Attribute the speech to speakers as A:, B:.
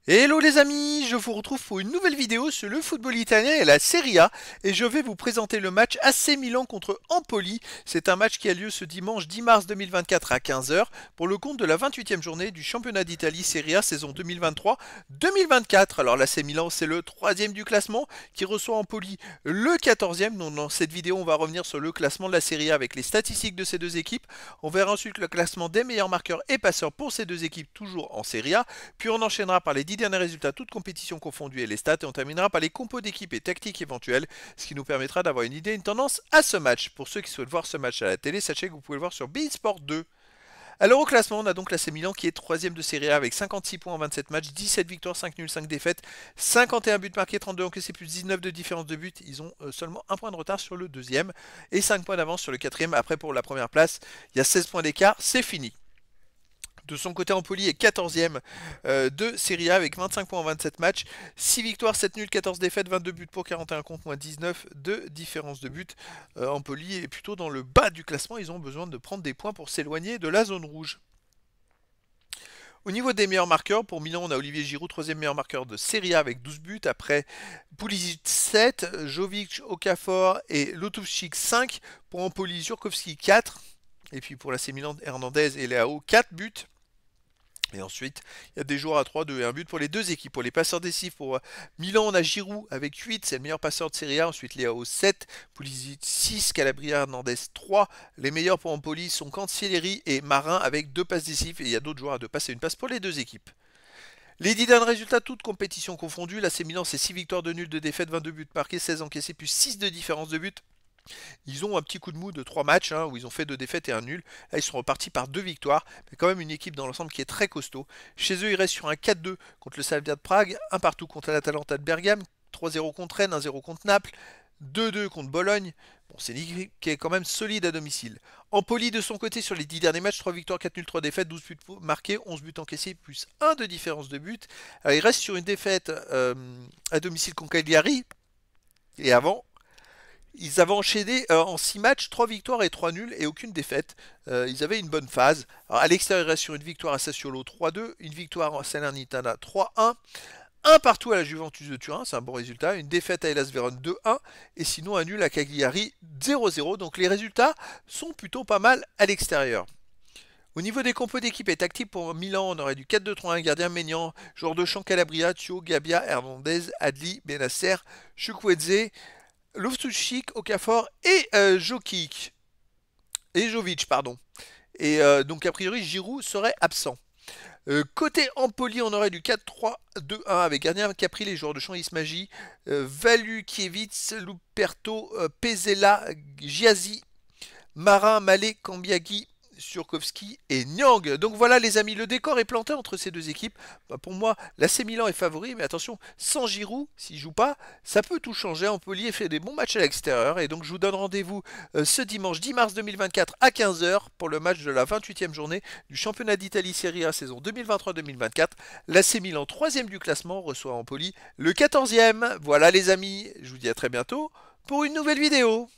A: Hello les amis, je vous retrouve pour une nouvelle vidéo sur le football italien et la Serie A et je vais vous présenter le match AC Milan contre Empoli. C'est un match qui a lieu ce dimanche 10 mars 2024 à 15 heures pour le compte de la 28e journée du championnat d'Italie Serie A saison 2023-2024. Alors l'AC Milan c'est le troisième du classement qui reçoit Empoli le 14e. Donc, dans cette vidéo on va revenir sur le classement de la Serie A avec les statistiques de ces deux équipes. On verra ensuite le classement des meilleurs marqueurs et passeurs pour ces deux équipes toujours en Serie A. Puis on enchaînera par les 10 derniers résultats, toutes compétitions confondues et les stats, et on terminera par les compos d'équipe et tactiques éventuelles, ce qui nous permettra d'avoir une idée, une tendance à ce match. Pour ceux qui souhaitent voir ce match à la télé, sachez que vous pouvez le voir sur beIN Sport 2. Alors au classement, on a donc l'AC Milan qui est 3ème de Serie A avec 56 points en 27 matchs, 17 victoires, 5 nuls, 5 défaites, 51 buts marqués, 32 encaissés, plus 19 de différence de but. Ils ont seulement un point de retard sur le deuxième et 5 points d'avance sur le quatrième. Après pour la première place, il y a 16 points d'écart, c'est fini. De son côté, Empoli est 14e de Serie A avec 25 points en 27 matchs, 6 victoires, 7 nuls, 14 défaites, 22 buts pour, 41 contre, moins 19 de différence de but. Empoli est plutôt dans le bas du classement, ils ont besoin de prendre des points pour s'éloigner de la zone rouge. Au niveau des meilleurs marqueurs, pour Milan, on a Olivier Giroud, troisième meilleur marqueur de Serie A avec 12 buts. Après, Pulisic 7, Jovic, Okafor et Lotowczyk 5. Pour Empoli, Jurkowski 4. Et puis pour l'AC Milan, Hernandez et Leao 4 buts. Et ensuite, il y a des joueurs à 3, 2 et 1 but pour les deux équipes. Pour les passeurs décisifs, pour Milan, on a Giroud avec 8, c'est le meilleur passeur de Serie A. Ensuite, Leao 7, Pulisic 6, Calabria, Hernandez 3. Les meilleurs pour Empoli sont Cancellieri et Marin avec 2 passes décisives. Et il y a d'autres joueurs à 2 passes et une passe pour les deux équipes. Les 10 derniers résultats, toutes compétitions confondues. L'AC Milan, c'est 6 victoires, 2 nuls, 2 défaites, 22 buts marqués, 16 encaissés, plus 6 de différence de but. Ils ont un petit coup de mou de 3 matchs où ils ont fait 2 défaites et un nul. Là, ils sont repartis par 2 victoires, mais quand même une équipe dans l'ensemble qui est très costaud. Chez eux, ils restent sur un 4-2 contre le Slavia de Prague, un partout contre l'Atalanta de Bergame, 3-0 contre Rennes, 1-0 contre Naples, 2-2 contre Bologne. Bon, c'est une équipe qui est quand même solide à domicile. Empoli de son côté sur les 10 derniers matchs, 3 victoires, 4 nuls, 3 défaites, 12 buts marqués, 11 buts encaissés, plus 1 de différence de but. Alors, ils restent sur une défaite à domicile contre Cagliari. Et avant, ils avaient enchaîné en 6 matchs, 3 victoires et 3 nuls et aucune défaite. Ils avaient une bonne phase. Alors, à l'extérieur, ils restent sur une victoire à Sassuolo 3-2, une victoire à Salernitana 3-1, un partout à la Juventus de Turin, c'est un bon résultat, une défaite à Hellas Vérone 2-1 et sinon un nul à Cagliari 0-0. Donc les résultats sont plutôt pas mal à l'extérieur. Au niveau des compos d'équipe et tactique pour Milan, on aurait du 4-2-3-1, gardien Maignan, joueur de champ Calabria, Thio, Gabia, Hernandez, Adli, Benasser, Chukwueze, Loftus-Cheek, Okafor et Jokic. Et Jovic, pardon. Et donc a priori Giroud serait absent. Côté Empoli, on aurait du 4-3-2-1 avec gardien Capri, les joueurs de champ Ismagi, Valukiewicz, Luperto, Pezella, Giazi, Marin, Malé, Cambiaghi, Surkovski et Nyang. Donc voilà les amis, le décor est planté entre ces deux équipes. Bah, pour moi, l'AC Milan est favori, mais attention, sans Giroud, s'il joue pas, ça peut tout changer. Empoli fait des bons matchs à l'extérieur et donc je vous donne rendez-vous ce dimanche 10 mars 2024 à 15 heures pour le match de la 28e journée du championnat d'Italie Serie A saison 2023-2024. L'AC Milan, 3ème du classement, reçoit Empoli le 14e. Voilà les amis, je vous dis à très bientôt pour une nouvelle vidéo.